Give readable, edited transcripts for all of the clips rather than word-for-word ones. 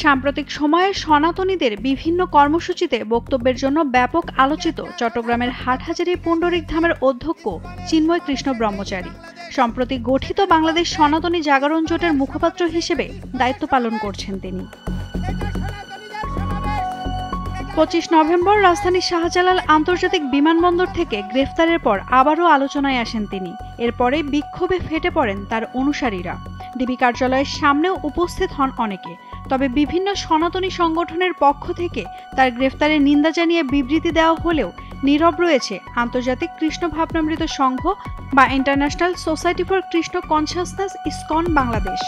সাম্প্রতিক সময়ে সনাতনীদের বিভিন্ন কর্মসূচিতে বক্তব্যের জন্য ব্যাপক আলোচিত চট্টগ্রামের হাটহাজারী পুণ্ডরিক ধামের অধ্যক্ষ চিন্ময় কৃষ্ণ ব্রহ্মচারী সম্প্রতি গঠিত বাংলাদেশ সনাতনী জাগরণ জোটের মুখপাত্র হিসেবে দায়িত্ব পালন করছেন তিনি। 25 নভেম্বর রাজধানীর শাহজালাল আন্তর্জাতিক বিমানবন্দর থেকে গ্রেফতারের পর আবারও আলোচনায় আসেন তিনি। এরপরে বিক্ষোভে ফেটে পড়েন তার অনুসারীরা। ডিবি কার্যালয়ের সামনেও উপস্থিত হন অনেকে। তবে বিভিন্ন সনাতনী সংগঠনের পক্ষ থেকে তার গ্রেফতারের নিন্দা জানিয়ে বিবৃতি দেওয়া হলেও নীরব রয়েছে আন্তর্জাতিক কৃষ্ণ ভাবনামৃত সংঘ বা international society for Krishna consciousness ISKCON Bangladesh.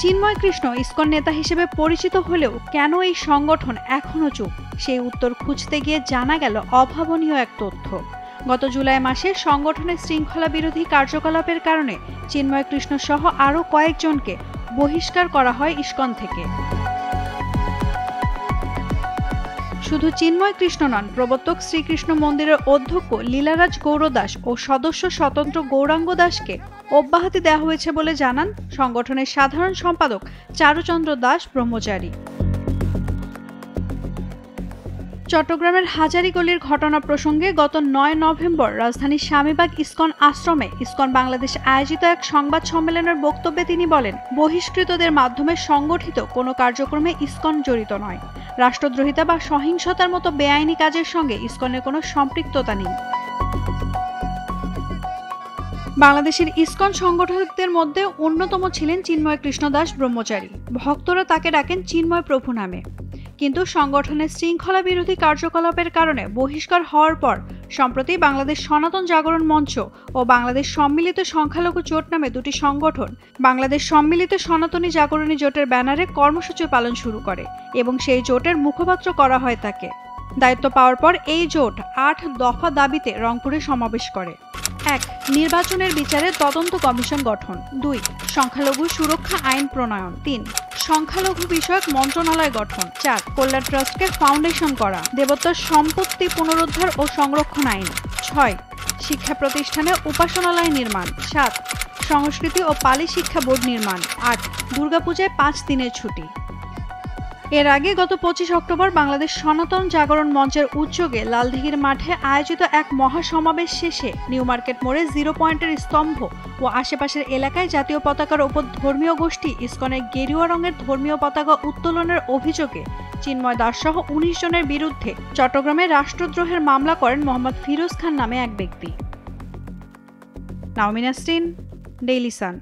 Chinmoy Krishna ISKCON নেতা হিসেবে পরিচিত হলেও কেন এই সংগঠন এখনো চুপ, সেই উত্তর খুঁজতে গিয়ে জানা গেল অভাবনীয় এক তথ্য। গত জুলাই মাসে সংগঠনের শৃঙ্খলা বিরোধী কার্যকলাপের কারণে চিন্ময় কৃষ্ণ সহ আরও কয়েকজনকে বহিষ্কার করা হয় ইসকন থেকে। শুধু চিন্ময় কৃষ্ণ নন, প্রবর্তক শ্রীকৃষ্ণ মন্দিরের অধ্যক্ষ লীলারাজ গৌরদাস ও সদস্য স্বতন্ত্র গৌরাঙ্গ দাসকে অব্যাহতি দেওয়া হয়েছে বলে জানান সংগঠনের সাধারণ সম্পাদক চারুচন্দ্র দাস ব্রহ্মচারী। চট্টগ্রামের হাজারীগলির ঘটনা প্রসঙ্গে গত 9 নভেম্বর রাজধানীর স্বামীবাগ ইসকন আশ্রমে ইসকন বাংলাদেশ আয়োজিত এক সংবাদ সম্মেলনের বক্তব্যে তিনি বলেন, বহিষ্কৃতদের মাধ্যমে সংগঠিত কোনো কার্যক্রমে ইসকন জড়িত নয়। রাষ্ট্রদ্রোহিতা বা সহিংসতার মতো বেআইনি কাজের সঙ্গে ইসকনের কোনো সম্পৃক্ততা নেই। বাংলাদেশের ইসকন সংগঠকদের মধ্যে অন্যতম ছিলেন চিন্ময় কৃষ্ণ দাস ব্রহ্মচারী। ভক্তরা তাকে ডাকেন চিন্ময় প্রভু নামে। কিন্তু সংগঠনের শৃঙ্খলা বিরোধী কার্যকলাপের কারণে বহিষ্কার হওয়ার পর সম্প্রতি বাংলাদেশ সনাতন জাগরণ মঞ্চ ও বাংলাদেশ সম্মিলিত সংখ্যালঘু জোট নামে দুটি সংগঠন বাংলাদেশ সম্মিলিত সনাতনী জাগরণী জোটের ব্যানারে কর্মসূচি পালন শুরু করে এবং সেই জোটের মুখপাত্র করা হয় তাকে। দায়িত্ব পাওয়ার পর এই জোট 8 দফা দাবিতে রংপুরে সমাবেশ করে। 1. নির্বাচনের বিচারে তদন্ত কমিশন গঠন। 2. সংখ্যালঘু সুরক্ষা আইন প্রণয়ন। 3. সংখ্যালঘু বিষয়ক মন্ত্রণালয় গঠন। 4. কল্যাণ ট্রাস্টকে ফাউন্ডেশন করা। দেবতার সম্পত্তি পুনরুদ্ধার ও সংরক্ষণ আইন। 6. শিক্ষা প্রতিষ্ঠানে উপাসনালয় নির্মাণ। 7. সংস্কৃতি ও পালি শিক্ষা বোর্ড নির্মাণ। 8. দুর্গাপূজায় 5 দিনের ছুটি। এর আগে গত 25 অক্টোবর বাংলাদেশ সনাতন জাগরণ মঞ্চের উদ্যোগে লালদিঘির মাঠে আয়োজিত এক মহাসমাবেশ শেষে নিউ মার্কেট মোড়ে 0 পয়েন্টের স্তম্ভ ও আশেপাশের এলাকায় জাতীয় পতাকার ওপর ধর্মীয় গোষ্ঠী ইসকনের গেরুয়া রঙের ধর্মীয় পতাকা উত্তোলনের অভিযোগে চিন্ময় দাস সহ 19 জনের বিরুদ্ধে চট্টগ্রামে রাষ্ট্রদ্রোহের মামলা করেন মোহাম্মদ ফিরোজ খান নামে এক ব্যক্তি। নাওমিন নাসরিন, ডেইলি সান।